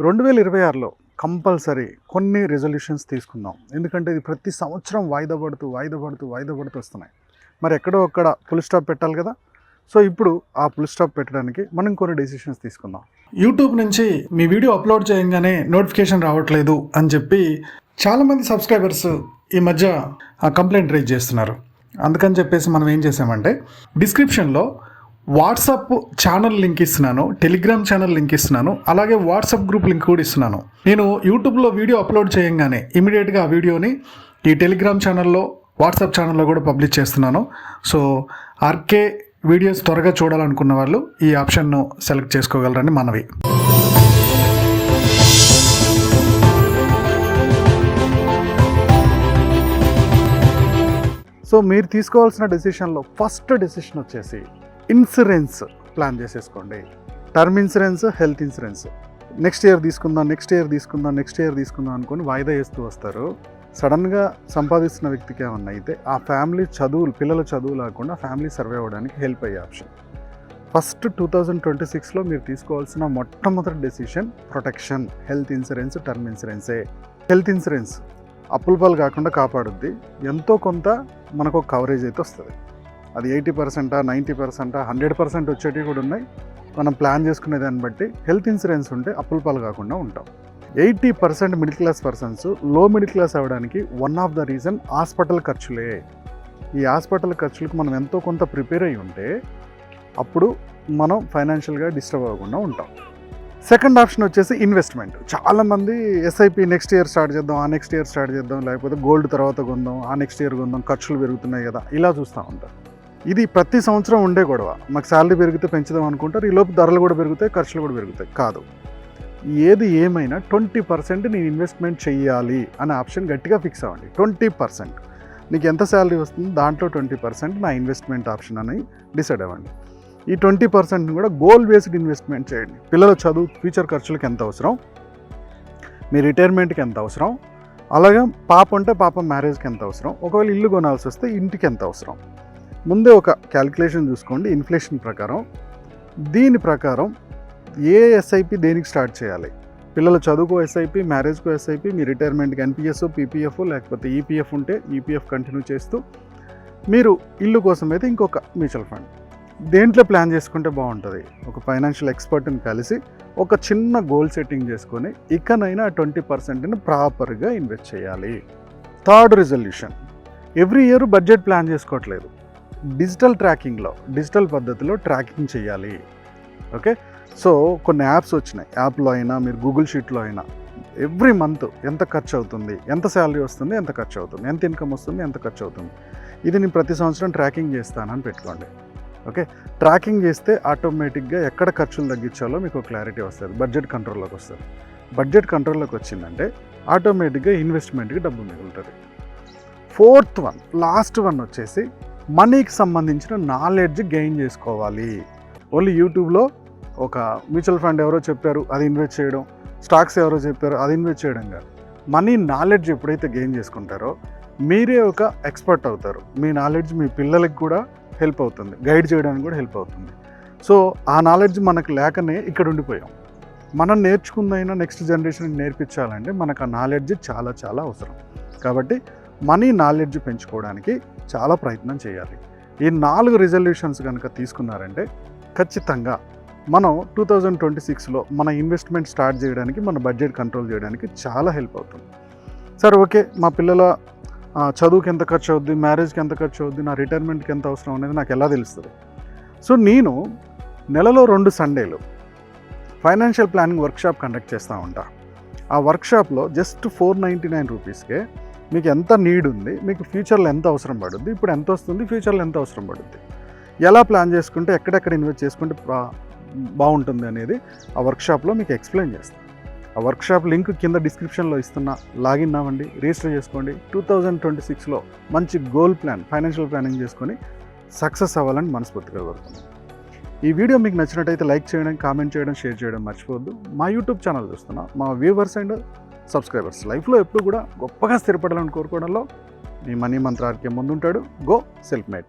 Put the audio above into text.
2026లో compulsory కొన్ని resolutions తీసుకుందాం. ఎందుకంటే ఇది ప్రతి సంవత్సరం వాయిదా పడుతూ వస్తున్నాయి. మరి ఎక్కడో అక్కడ ఫుల్ స్టాప్ పెట్టాలి కదా. సో ఇప్పుడు ఆ ఫుల్ స్టాప్ పెట్టడానికి మనం కొన్ని డెసిషన్స్ తీసుకుందాం. యూట్యూబ్ నుంచి మీ వీడియో అప్లోడ్ చేయగానే నోటిఫికేషన్ రావట్లేదు అని చెప్పి చాలామంది సబ్స్క్రైబర్స్ ఈ మధ్య కంప్లైంట్ రైజ్ చేస్తున్నారు. అందుకని చెప్పేసి మనం ఏం చేసామంటే డిస్క్రిప్షన్లో వాట్సాప్ ఛానల్ లింక్ ఇస్తున్నాను, టెలిగ్రామ్ ఛానల్ లింక్ ఇస్తున్నాను, అలాగే వాట్సాప్ గ్రూప్ లింక్ కూడా ఇస్తున్నాను. నేను యూట్యూబ్లో వీడియో అప్లోడ్ చేయగానే ఇమీడియట్గా ఆ వీడియోని ఈ టెలిగ్రామ్ ఛానల్లో, వాట్సాప్ ఛానల్లో కూడా పబ్లిష్ చేస్తున్నాను. సో ఆర్కే వీడియోస్ త్వరగా చూడాలనుకున్న వాళ్ళు ఈ ఆప్షన్ను సెలెక్ట్ చేసుకోగలరని మనవి. సో మీరు తీసుకోవాల్సిన డెసిషన్లో ఫస్ట్ డెసిషన్ వచ్చేసి ఇన్సూరెన్స్ ప్లాన్ చేసేసుకోండి. Term insurance, health insurance. Next year తీసుకుందాం అనుకొని వాయిదా వేస్తూ వస్తారు. సడన్గా సంపాదిస్తున్న వ్యక్తికి ఏమన్నా అయితే ఆ ఫ్యామిలీ పిల్లల చదువు లేకుండా ఫ్యామిలీ సర్వే అవ్వడానికి హెల్ప్ అయ్యే ఆప్షన్. ఫస్ట్ 2026లో మీరు తీసుకోవాల్సిన మొట్టమొదటి decision protection, health insurance, term ఇన్సూరెన్సే. హెల్త్ ఇన్సూరెన్స్ అప్పుల పాలు కాకుండా కాపాడుద్ది. ఎంతో కొంత మనకు కవరేజ్ అయితే వస్తుంది. అది 80%, 90%, 100% వచ్చేటివి కూడా ఉన్నాయి. మనం ప్లాన్ చేసుకునే దాన్ని బట్టి హెల్త్ ఇన్సూరెన్స్ ఉంటే అప్పుల పాలు కాకుండా ఉంటాం. 80% మిడిల్ క్లాస్ పర్సన్స్ లో మిడిల్ క్లాస్ అవ్వడానికి one of the reason hospital ఖర్చులే. ఈ హాస్పిటల్ ఖర్చులకు మనం ఎంతో కొంత ప్రిపేర్ అయ్యి ఉంటే అప్పుడు మనం ఫైనాన్షియల్గా డిస్టర్బ్ అవ్వకుండా ఉంటాం. సెకండ్ ఆప్షన్ వచ్చేసి ఇన్వెస్ట్మెంట్. చాలామంది ఎస్ఐపి నెక్స్ట్ ఇయర్ స్టార్ట్ చేద్దాం, లేకపోతే గోల్డ్ తర్వాత కొందాం, ఆ నెక్స్ట్ ఇయర్ కొందాం, ఖర్చులు పెరుగుతున్నాయి కదా, ఇలా చూస్తూ ఉంటారు. ఇది ప్రతి సంవత్సరం ఉండే గొడవ. మాకు శాలరీ పెరిగితే పెంచుదాం అనుకుంటారు, ఈ లోపు ధరలు కూడా పెరుగుతాయి, ఖర్చులు కూడా పెరుగుతాయి. కాదు, ఏది ఏమైనా 20% నేను ఇన్వెస్ట్మెంట్ చెయ్యాలి అనే ఆప్షన్ గట్టిగా ఫిక్స్ అవ్వండి. 20% నీకు ఎంత శాలరీ వస్తుంది, దాంట్లో 20% నా ఇన్వెస్ట్మెంట్ ఆప్షన్ అని డిసైడ్ అవ్వండి. ఈ 20% కూడా గోల్ బేస్డ్ ఇన్వెస్ట్మెంట్ చేయండి. పిల్లల చదువు, ఫ్యూచర్ ఖర్చులకు ఎంత అవసరం, మీ రిటైర్మెంట్కి ఎంత అవసరం, అలాగే పాప ఉంటే పాప మ్యారేజ్కి ఎంత అవసరం, ఒకవేళ ఇల్లు కొనాల్సి వస్తే ఇంటికి ఎంత అవసరం, ముందే ఒక క్యాలిక్యులేషన్ చూసుకోండి. ఇన్ఫ్లేషన్ ప్రకారం, దీని ప్రకారం ఏ ఎస్ఐపి దేనికి స్టార్ట్ చేయాలి. పిల్లల చదువుకో ఎస్ఐపి, మ్యారేజ్కో ఎస్ఐపి, మీ రిటైర్మెంట్కి ఎన్పిఎస్, పీపీఎఫ్, లేకపోతే ఈపీఎఫ్ ఉంటే ఈపీఎఫ్ కంటిన్యూ చేస్తూ, మీరు ఇల్లు కోసం అయితే ఇంకొక మ్యూచువల్ ఫండ్. దేంట్లో ప్లాన్ చేసుకుంటే బాగుంటుంది. ఒక ఫైనాన్షియల్ ఎక్స్పర్ట్ని కలిసి ఒక చిన్న గోల్ సెట్టింగ్ చేసుకొని ఇకనైనా 20%ని ప్రాపర్గా ఇన్వెస్ట్ చేయాలి. Third resolution, every year budget plan చేసుకోవట్లేదు. డిజిటల్ పద్ధతిలో ట్రాకింగ్ చేయాలి. ఓకే, సో కొన్ని యాప్స్ వచ్చినాయి. యాప్లో అయినా మీరు గూగుల్ షీట్లో అయినా ఎవ్రీ మంత్ ఎంత ఖర్చు అవుతుంది, ఎంత శాలరీ వస్తుంది, ఎంత ఖర్చు అవుతుంది, ఎంత ఇన్కమ్ వస్తుంది, ఎంత ఖర్చు అవుతుంది, ఇది నేను ప్రతి సంవత్సరం ట్రాకింగ్ చేస్తానని పెట్టుకోండి. ఓకే, ట్రాకింగ్ చేస్తే ఆటోమేటిక్గా ఎక్కడ ఖర్చులు తగ్గించాలో మీకు క్లారిటీ వస్తుంది. బడ్జెట్ కంట్రోల్లోకి వస్తుంది. బడ్జెట్ కంట్రోల్లోకి వచ్చిందంటే ఆటోమేటిక్గా ఇన్వెస్ట్మెంట్కి డబ్బు మిగులుతుంది. ఫోర్త్ వన్, లాస్ట్ వన్ వచ్చేసి మనీకి సంబంధించిన నాలెడ్జ్ గెయిన్ చేసుకోవాలి. ఓన్లీ యూట్యూబ్లో ఒక మ్యూచువల్ ఫండ్ ఎవరో చెప్పారు అది ఇన్వెస్ట్ చేయడం, స్టాక్స్ ఎవరో చెప్పారు అది ఇన్వెస్ట్ చేయడం కాదు. మనీ నాలెడ్జ్ ఎప్పుడైతే గెయిన్ చేసుకుంటారో మీరే ఒక ఎక్స్పర్ట్ అవుతారు. మీ నాలెడ్జ్ మీ పిల్లలకి కూడా హెల్ప్ అవుతుంది, గైడ్ చేయడానికి కూడా హెల్ప్ అవుతుంది. సో ఆ నాలెడ్జ్ మనకు లేకనే ఇక్కడ ఉండిపోయాం. మనం నేర్చుకుందైనా నెక్స్ట్ జనరేషన్కి నేర్పించాలంటే మనకు ఆ నాలెడ్జ్ చాలా చాలా అవసరం. కాబట్టి మనీ నాలెడ్జ్ పెంచుకోవడానికి చాలా ప్రయత్నం చేయాలి. ఈ 4 రిజల్యూషన్స్ కనుక తీసుకున్నారంటే ఖచ్చితంగా మనం 2026లో మన ఇన్వెస్ట్మెంట్ స్టార్ట్ చేయడానికి, మన బడ్జెట్ కంట్రోల్ చేయడానికి చాలా హెల్ప్ అవుతుంది. సరే, ఓకే, మా పిల్లల చదువుకి ఎంత ఖర్చు అవుద్ది, మ్యారేజ్కి ఎంత ఖర్చు అవుద్ది, నా రిటైర్మెంట్కి ఎంత అవసరం అనేది నాకు ఎలా తెలుస్తుంది? సో నేను నెలలో 2 సండేలు ఫైనాన్షియల్ ప్లానింగ్ వర్క్షాప్ కండక్ట్ చేస్తూ ఉంటా. ఆ వర్క్షాప్లో జస్ట్ 499 రూపీస్కే మీకు ఎంత నీడ్ ఉంది, మీకు ఫ్యూచర్లో ఎంత అవసరం పడుద్ది, ఇప్పుడు ఎంత వస్తుంది, ఫ్యూచర్లో ఎంత అవసరం పడుద్ది, ఎలా ప్లాన్ చేసుకుంటే ఎక్కడెక్కడ ఇన్వెస్ట్ చేసుకుంటే బాగుంటుంది అనేది ఆ వర్క్షాప్లో మీకు ఎక్స్ప్లెయిన్ చేస్తాను. ఆ వర్క్షాప్ లింక్ కింద డిస్క్రిప్షన్లో ఇస్తున్నా, లాగిన్ అవ్వండి, రిజిస్టర్ చేసుకోండి. 2026లో మంచి గోల్ ప్లాన్, ఫైనాన్షియల్ ప్లానింగ్ చేసుకొని సక్సెస్ అవ్వాలని మనస్ఫూర్తిగా కోరుతున్నాను. ఈ వీడియో మీకు నచ్చినట్టయితే లైక్ చేయడం, కామెంట్ చేయడం, షేర్ చేయడం మర్చిపోవద్దు. మా యూట్యూబ్ ఛానల్ చూస్తున్నా మా వ్యూవర్స్ అండ్ సబ్స్క్రైబర్స్ లైఫ్లో ఎప్పుడు కూడా గొప్పగా స్థిరపడాలని కోరుకోవడంలో మీ మనీ మంత్ర ఆర్కే ముందుంటాడు. Go self made.